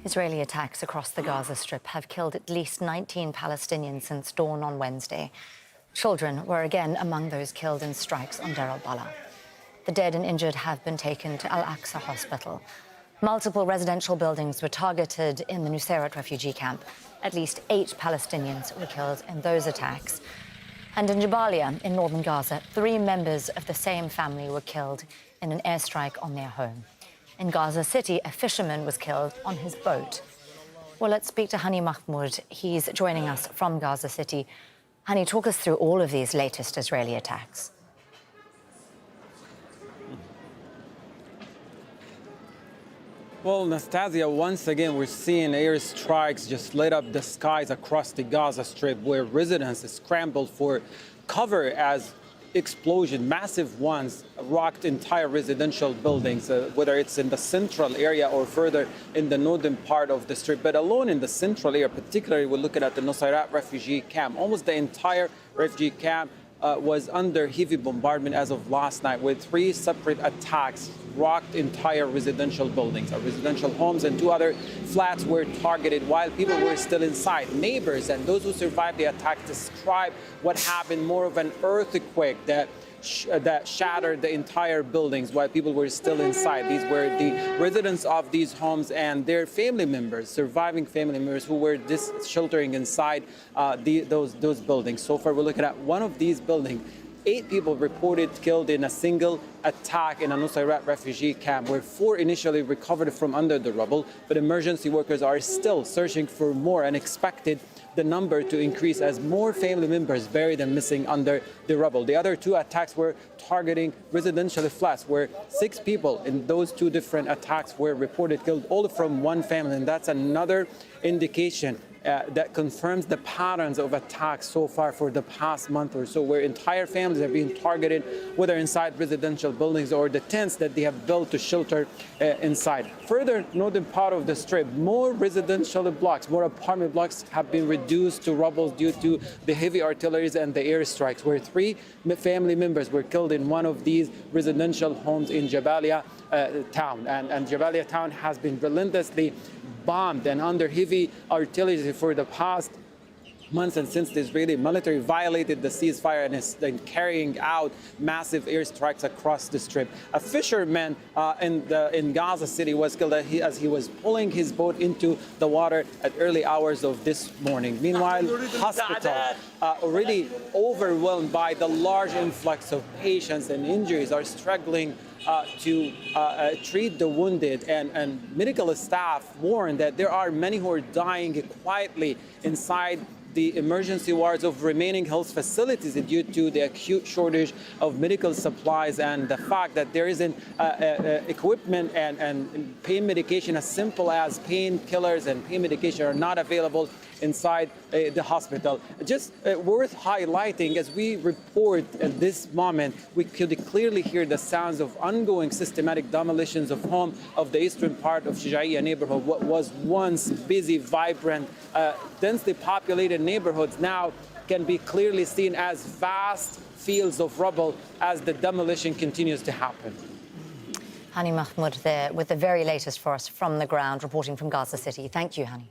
Israeli attacks across the Gaza Strip have killed at least 19 Palestinians since dawn on Wednesday. Children were again among those killed in strikes on Deir Al Balah. The dead and injured have been taken to Aqsa Hospital. Multiple residential buildings were targeted in the Nuseirat refugee camp. At least 8 Palestinians were killed in those attacks. And in Jabalia, in northern Gaza, 3 members of the same family were killed in an airstrike on their home. In Gaza City, a fisherman was killed on his boat. Well, let's speak to Hani Mahmoud. He's joining us from Gaza City. Hani, talk us through all of these latest Israeli attacks. Well, Nastasia, once again, we're seeing airstrikes just lit up the skies across the Gaza Strip, where residents scrambled for cover as massive ones, rocked entire residential buildings, whether it's in the central area or further in the northern part of the strip. But alone in the central area, particularly, we're looking at the Nuseirat refugee camp. Almost the entire refugee camp was under heavy bombardment as of last night, with 3 separate attacks rocked entire residential buildings. Residential homes and 2 other flats were targeted while people were still inside. Neighbors and those who survived the attack describe what happened more of an earthquake that shattered the entire buildings while people were still inside. These were the residents of these homes and their family members, surviving family members who were sheltering inside those buildings. So far, we're looking at one of these buildings. 8 people reported killed in a single attack in a Nuseirat refugee camp, where 4 initially recovered from under the rubble, but emergency workers are still searching for more and expected the number to increase as more family members buried and missing under the rubble. The other 2 attacks were targeting residential flats, where 6 people in those 2 different attacks were reported killed, all from one family, and that's another indication that confirms the patterns of attacks so far for the past month or so, where entire families are being targeted, whether inside residential buildings or the tents that they have built to shelter inside. Further northern part of the strip, more residential blocks, more apartment blocks have been reduced to rubble due to the heavy artillery and the airstrikes, where 3 family members were killed in one of these residential homes in Jabalia town. And Jabalia town has been relentlessly bombed and under heavy artillery for the past months, and since the Israeli military violated the ceasefire and is then carrying out massive airstrikes across the strip. A fisherman in Gaza City was killed as he was pulling his boat into the water at early hours of this morning. Meanwhile, hospital already overwhelmed by the large influx of patients and injuries are struggling to treat the wounded, and medical staff warn that there are many who are dying quietly inside the emergency wards of remaining health facilities due to the acute shortage of medical supplies and the fact that there isn't equipment and pain medication as simple as painkillers and pain medication are not available inside the hospital. Just worth highlighting, as we report at this moment, we could clearly hear the sounds of ongoing systematic demolitions of home of the eastern part of Jazeera neighborhood. What was once busy, vibrant, densely populated neighborhoods now can be clearly seen as vast fields of rubble as the demolition continues to happen. Hani Mahmoud there with the very latest for us from the ground, reporting from Gaza City. Thank you, Hani.